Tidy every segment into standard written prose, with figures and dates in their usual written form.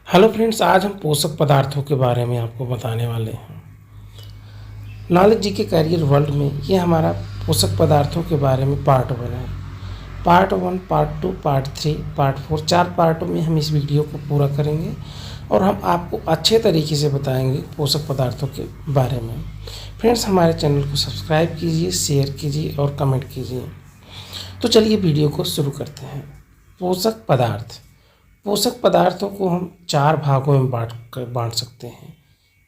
Hello friends, आज हम पोषक पदार्थों के बारे में आपको बताने वाले हैं। नॉलेज जी के करियर वर्ल्ड में ये हमारा पोषक पदार्थों के बारे में पार्ट 1 है। पार्ट 1, पार्ट 2, पार्ट 3, पार्ट 4, 4 पार्टों में हम इस वीडियो को पूरा करेंगे और हम आपको अच्छे तरीके से बताएंगे पोषक पदार्थों के बारे में। फ्रेंड्स, हमारे चैनल को सब्सक्राइब कीजिए, शेयर कीजिए और कमेंट कीजिए। तो चलिए वीडियो को शुरू करते हैं। पोषक पदार्थों को हम 4 भागों में बांट सकते हैं।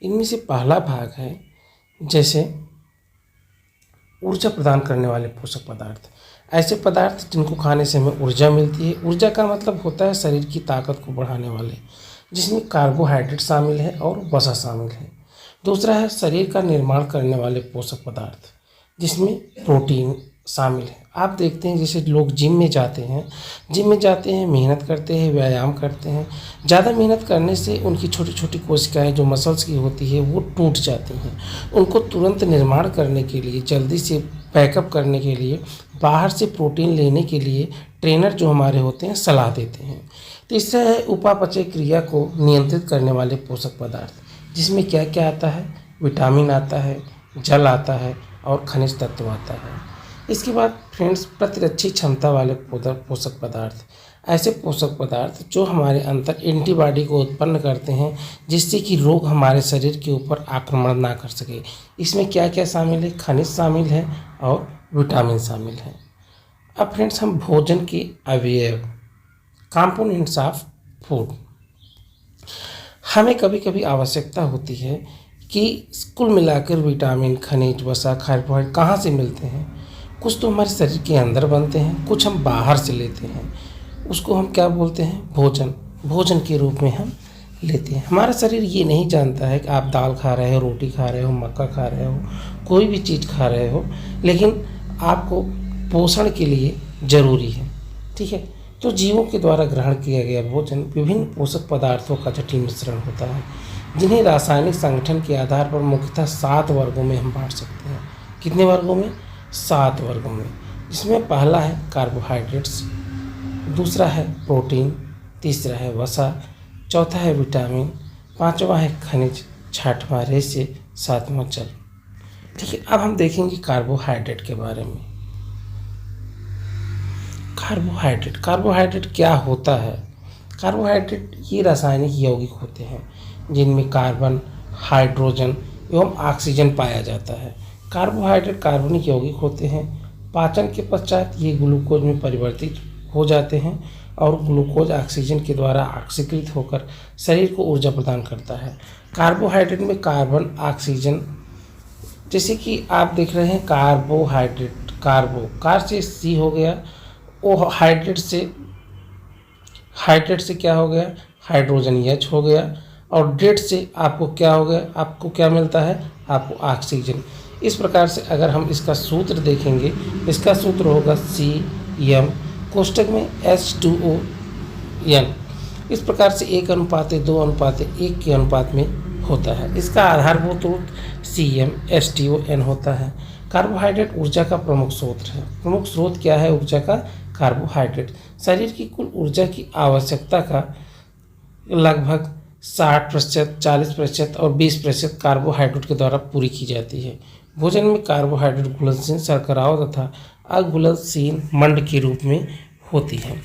इनमें से पहला भाग है जैसे ऊर्जा प्रदान करने वाले पोषक पदार्थ। ऐसे पदार्थ जिनको खाने से हमें ऊर्जा मिलती है। ऊर्जा का मतलब होता है शरीर की ताकत को बढ़ाने वाले, जिसमें कार्बोहाइड्रेट शामिल है और वसा शामिल है। दूसरा है शरीर का निर्माण करने वाले पोषक पदार्थ, जिसमें प्रोटीन शामिल है। आप देखते हैं जैसे लोग जिम में जाते हैं, मेहनत करते हैं, व्यायाम करते हैं। ज़्यादा मेहनत करने से उनकी छोटी छोटी कोशिकाएं जो मसल्स की होती है वो टूट जाती हैं। उनको तुरंत निर्माण करने के लिए, जल्दी से पैकअप करने के लिए, बाहर से प्रोटीन लेने के लिए ट्रेनर जो हमारे होते हैं सलाह देते हैं। तीसरा है उपापचय क्रिया को नियंत्रित करने वाले पोषक पदार्थ, जिसमें क्या क्या आता है? विटामिन आता है, जल आता है और खनिज तत्व आता है। इसके बाद फ्रेंड्स, प्रतिरक्षी क्षमता वाले पोषक पदार्थ। ऐसे पोषक पदार्थ जो हमारे अंदर एंटीबॉडी को उत्पन्न करते हैं, जिससे कि रोग हमारे शरीर के ऊपर आक्रमण ना कर सके। इसमें क्या क्या शामिल है? खनिज शामिल है और विटामिन शामिल है। अब फ्रेंड्स, हम भोजन के अवयव, कंपोनेंट्स ऑफ फूड। हमें कभी कभी आवश्यकता होती है कि कुल मिलाकर विटामिन, खनिज, वसा, कार्बोहाइड्रेट कहाँ से मिलते हैं? कुछ तो हमारे शरीर के अंदर बनते हैं, कुछ हम बाहर से लेते हैं। उसको हम क्या बोलते हैं? भोजन के रूप में हम लेते हैं। हमारा शरीर ये नहीं जानता है कि आप दाल खा रहे हो, रोटी खा रहे हो, मक्का खा रहे हो, कोई भी चीज़ खा रहे हो, लेकिन आपको पोषण के लिए ज़रूरी है। ठीक है, तो जीवों के द्वारा ग्रहण किया गया भोजन विभिन्न पोषक पदार्थों का जटिल मिश्रण होता है, जिन्हें रासायनिक संगठन के आधार पर मुख्यतः 7 वर्गों में हम बांट सकते हैं। कितने वर्गों में? 7 वर्गों में। जिसमें पहला है कार्बोहाइड्रेट्स, दूसरा है प्रोटीन, तीसरा है वसा, चौथा है विटामिन, पांचवा है खनिज, छठवां रेशे, सातवां जल। ठीक है, अब हम देखेंगे कार्बोहाइड्रेट के बारे में। कार्बोहाइड्रेट क्या होता है? कार्बोहाइड्रेट ये रासायनिक यौगिक होते हैं जिनमें कार्बन, हाइड्रोजन एवं ऑक्सीजन पाया जाता है। कार्बोहाइड्रेट कार्बनिक यौगिक होते हैं। पाचन के पश्चात ये ग्लूकोज में परिवर्तित हो जाते हैं और ग्लूकोज ऑक्सीजन के द्वारा ऑक्सीकृत होकर शरीर को ऊर्जा प्रदान करता है। कार्बोहाइड्रेट में कार्बन, ऑक्सीजन, जैसे कि आप देख रहे हैं कार्बोहाइड्रेट, कार से सी हो गया, ओ हाइड्रेट से क्या हो गया? हाइड्रोजन एच हो गया, और डेट से आपको क्या हो गया? आपको क्या मिलता है? आपको ऑक्सीजन। इस प्रकार से अगर हम इसका सूत्र देखेंगे, इसका सूत्र होगा CM कोष्टक में H2ON। इस प्रकार से 1:2:1 के अनुपात में होता है। इसका आधारभूत रूप CmHTON होता है। कार्बोहाइड्रेट ऊर्जा का प्रमुख स्रोत है। प्रमुख स्रोत क्या है ऊर्जा का? कार्बोहाइड्रेट। शरीर की कुल ऊर्जा की आवश्यकता का लगभग 60%, 40% और 20% कार्बोहाइड्रेट के द्वारा पूरी की जाती है। भोजन में कार्बोहाइड्रेट घुलनशील शर्कराओं तथा अघुलनशील मंड के रूप में होती है।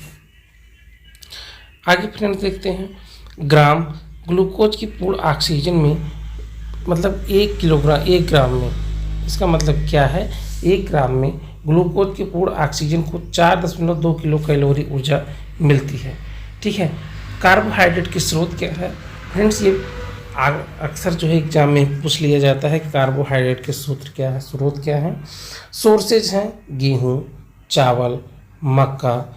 आगे फ्रेंड्स देखते हैं, ग्राम ग्लूकोज की पूर्ण ऑक्सीजन में, मतलब 1 ग्राम में, इसका मतलब क्या है? 1 ग्राम में ग्लूकोज की पूर्ण ऑक्सीजन को 4.2 किलो कैलोरी ऊर्जा मिलती है। ठीक है, कार्बोहाइड्रेट के स्रोत क्या है फ्रेंड्स? ये अक्सर जो है एग्जाम में पूछ लिया जाता है कि कार्बोहाइड्रेट के स्रोत क्या है? सोर्सेज हैं गेहूँ, चावल, मक्का,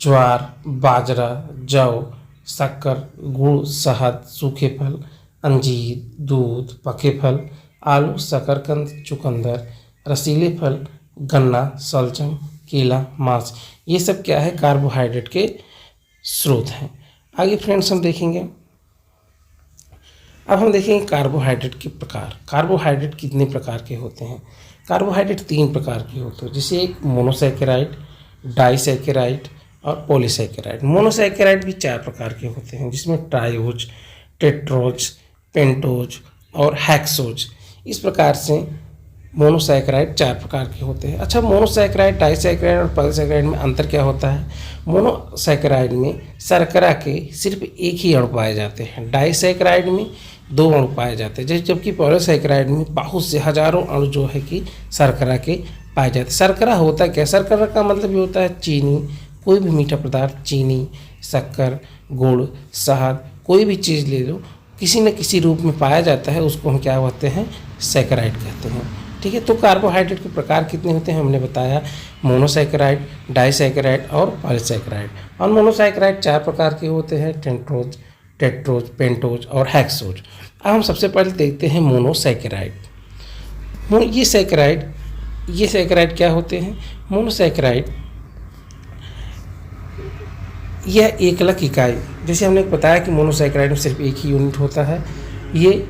ज्वार, बाजरा, जौ, शक्कर, गुड़, शहद, सूखे फल, अंजीर, दूध, पके फल, आलू, शकरकंद, चुकंदर, रसीले फल, गन्ना, सलजम, केला, मांस। ये सब क्या है? कार्बोहाइड्रेट के स्रोत हैं। आगे फ्रेंड्स हम देखेंगे, अब हम देखेंगे कार्बोहाइड्रेट के प्रकार। कार्बोहाइड्रेट कितने प्रकार के होते हैं? कार्बोहाइड्रेट 3 प्रकार के होते हैं, जैसे एक मोनोसैकेराइड, डाइसैकेराइड और पॉलीसैकेराइड। मोनोसैकेराइड भी 4 प्रकार के होते हैं, जिसमें ट्राइओज, टेट्रोज, पेंटोज और हेक्सोज। इस प्रकार से मोनोसैकेराइड 4 प्रकार के होते हैं। अच्छा, मोनोसैकेराइड, डाइसैकेराइड और पॉलीसैकेराइड में अंतर क्या होता है? मोनोसैकेराइड में शर्करा के सिर्फ एक ही अणु पाए जाते हैं, डाइसैकेराइड में 2 अणु पाए जाते हैं, जबकि पॉलीसैकेराइड में बहुत से हजारों अणु जो है कि शर्करा के पाए जाते हैं। शर्करा होता क्या? शर्करा का मतलब ये होता है चीनी, कोई भी मीठा पदार्थ, चीनी, शक्कर, गुड़, शहद, कोई भी चीज़ ले लो, किसी न किसी रूप में पाया जाता है, उसको हम क्या कहते हैं? सैकेराइड कहते हैं। ठीक है, तो कार्बोहाइड्रेट के प्रकार कितने होते हैं हमने बताया, मोनोसैकेराइड, डाइसैकेराइड और पॉलीसैकेराइड। और मोनोसैकेराइड 4 प्रकार के होते हैं, टेंट्रोज, टेट्रोज, पेंटोज और हेक्सोज। अब हम सबसे पहले देखते हैं मोनोसैकेराइड। ये सैकेराइड क्या होते हैं? मोनोसैकेराइड यह एकलक इकाई, जैसे हमने बताया कि मोनोसैकेराइड में सिर्फ एक ही यूनिट होता है, ये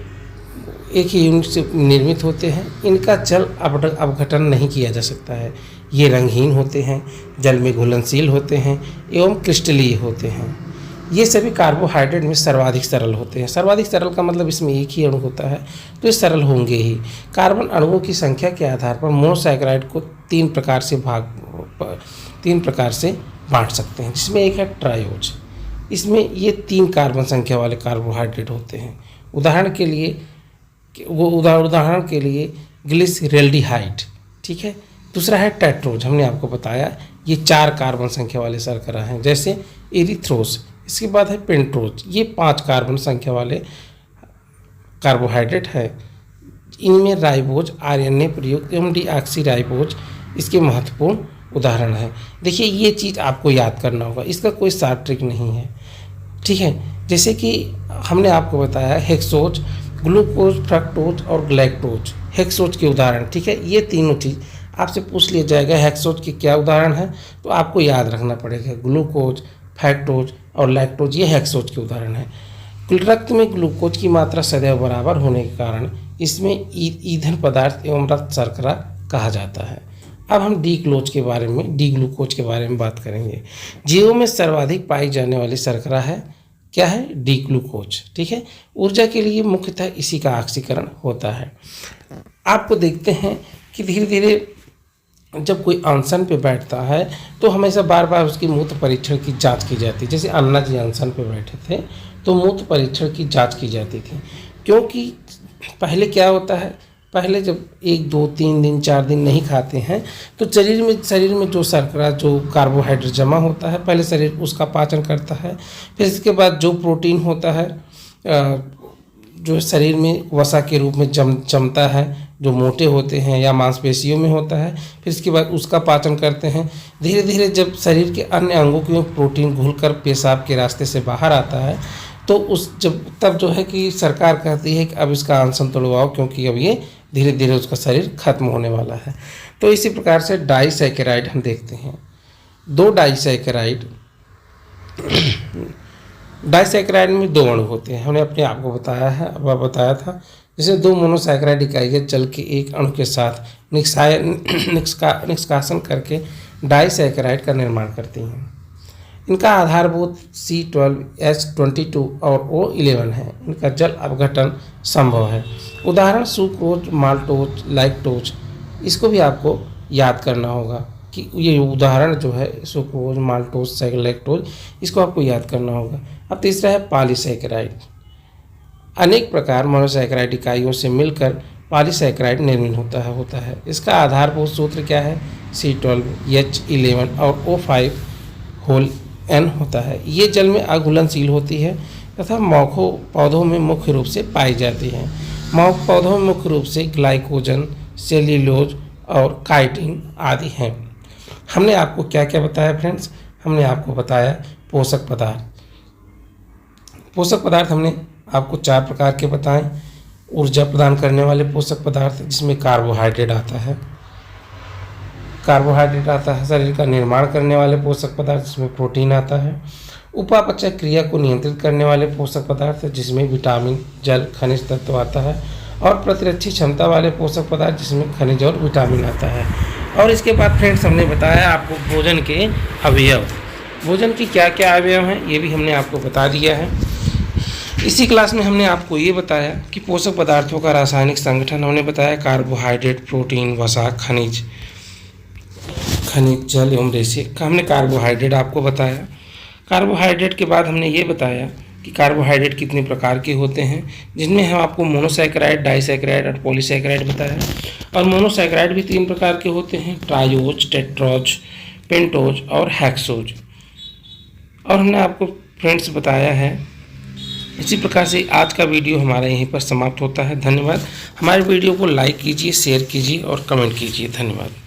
एक ही यूनिट से निर्मित होते हैं। इनका जल अपघटन नहीं किया जा सकता है। ये रंगहीन होते हैं, जल में घुलनशील होते हैं एवं क्रिस्टलीय होते हैं। ये सभी कार्बोहाइड्रेट में सर्वाधिक सरल होते हैं। सर्वाधिक सरल का मतलब इसमें एक ही अणु होता है, तो ये सरल होंगे ही। कार्बन अणुओं की संख्या के आधार पर मोनोसैकेराइड को 3 प्रकार से बांट सकते हैं, जिसमें एक है ट्राइओज। इसमें ये 3 कार्बन संख्या वाले कार्बोहाइड्रेट होते हैं। उदाहरण के लिए ग्लिसरेल्डिहाइड। ठीक है। दूसरा है टेट्रोज, हमने आपको बताया ये 4 कार्बन संख्या वाले शर्करा हैं, जैसे एरिथ्रोज। इसके बाद है पेंट्रोज, ये 5 कार्बन संख्या वाले कार्बोहाइड्रेट है। इनमें राइबोज, आरएनए प्रयुक्त एवं डीऑक्सीराइबोज इसके महत्वपूर्ण उदाहरण है। देखिए, ये चीज़ आपको याद करना होगा, इसका कोई शॉर्ट ट्रिक नहीं है। ठीक है, जैसे कि हमने आपको बताया हेक्सोज, ग्लूकोज, फ्रक्टोज और ग्लैक्टोज हेक्सोज के उदाहरण। ठीक है, ये तीनों चीज़ आपसे पूछ लिया जाएगा हेक्सोज के क्या उदाहरण है, तो आपको याद रखना पड़ेगा। ग्लूकोज, फ्रक्टोज और लैक्टोज ये हेक्सोज के उदाहरण हैं। रक्त में ग्लूकोज की मात्रा सदैव बराबर होने के कारण इसमें ईंधन पदार्थ एवं रक्त शर्करा कहा जाता है। अब हम डी ग्लूकोज के बारे में बात करेंगे। जीवों में सर्वाधिक पाई जाने वाली शर्करा है क्या है? D glucose. ठीक है, ऊर्जा के लिए मुख्यतः इसी का ऑक्सीकरण होता है। आपको देखते हैं कि धीरे धीरे जब कोई अनशन पे बैठता है तो हमेशा बार बार उसकी मूत्र परीक्षण की जांच की जाती है। जैसे अन्ना जी अनशन पे बैठे थे तो मूत्र परीक्षण की जांच की जाती थी, क्योंकि पहले क्या होता है, पहले जब 1, 2, 3 दिन 4 दिन नहीं खाते हैं तो शरीर में जो शर्करा, जो कार्बोहाइड्रेट जमा होता है, पहले शरीर उसका पाचन करता है। फिर इसके बाद जो प्रोटीन होता है जो शरीर में वसा के रूप में जमता है, जो मोटे होते हैं या मांसपेशियों में होता है, फिर इसके बाद उसका पाचन करते हैं। धीरे धीरे जब शरीर के अन्य अंगों में प्रोटीन घुलकर पेशाब के रास्ते से बाहर आता है तो तब जो है कि सरकार कहती है कि अब इसका अनशन तोड़वाओ, क्योंकि अब ये धीरे धीरे उसका शरीर खत्म होने वाला है। तो इसी प्रकार से डाइसैकेराइड हम देखते हैं। 2 डाइसैकेराइड में 2 अणु होते हैं, हमने अपने आप को बताया था। जैसे 2 मोनोसैकेराइड इकाइयाँ जल के एक अणु के साथ निष्कासन करके डाइसैकेराइड का निर्माण करती हैं। इनका आधारभूत C12, H22 और O11 है। इनका जल अपघटन संभव है। उदाहरण सुक्रोज, माल्टोज, लैक्टोज, इसको भी आपको याद करना होगा कि ये उदाहरण जो है सुक्रोज, माल्टोज, लैक्टोज, इसको आपको याद करना होगा। अब तीसरा है पॉलीसैकेराइड। अनेक प्रकार मोनोसैकेराइड इकाइयों से मिलकर पॉलीसैकेराइड निर्मित होता है। इसका आधारभूत सूत्र क्या है? C12, H11 और O5 होल N होता है। ये जल में अघुलनशील होती है तथा मौखो पौधों में मुख्य रूप से पाई जाती है। मौख पौधों में मुख्य रूप से ग्लाइकोजन, सेल्यूलोज और काइटिन आदि हैं। हमने आपको क्या क्या बताया फ्रेंड्स? हमने आपको बताया पोषक पदार्थ। पोषक पदार्थ हमने आपको 4 प्रकार के बताएं। ऊर्जा प्रदान करने वाले पोषक पदार्थ, जिसमें कार्बोहाइड्रेट आता है। शरीर का निर्माण करने वाले पोषक पदार्थ, जिसमें प्रोटीन आता है। उपापचय क्रिया को नियंत्रित करने वाले पोषक पदार्थ, जिसमें विटामिन, जल, खनिज तत्व आता है। और प्रतिरक्षी क्षमता वाले पोषक पदार्थ, जिसमें खनिज और विटामिन आता है। और इसके बाद फ्रेंड्स हमने बताया आपको भोजन के अवयव। भोजन की क्या क्या अवयव हैं ये भी हमने आपको बता दिया है। इसी क्लास में हमने आपको ये बताया कि पोषक पदार्थों का रासायनिक संगठन हमने बताया कार्बोहाइड्रेट, प्रोटीन, वसा, खनिज, जल एवं रेशे का हमने कार्बोहाइड्रेट आपको बताया। कार्बोहाइड्रेट के बाद हमने ये बताया कि कार्बोहाइड्रेट कितने प्रकार के होते हैं, जिनमें हम आपको मोनोसैकेराइड, डाइसैकेराइड और पॉलीसैकेराइड बताया। और मोनोसैकेराइड भी 3 प्रकार के होते हैं, ट्रायोज, टेट्रोज, पेंटोज और हेक्सोज। और हमने आपको फ्रेंड्स बताया है। इसी प्रकार से आज का वीडियो हमारा यहीं पर समाप्त होता है। धन्यवाद। हमारे वीडियो को लाइक कीजिए, शेयर कीजिए और कमेंट कीजिए। धन्यवाद।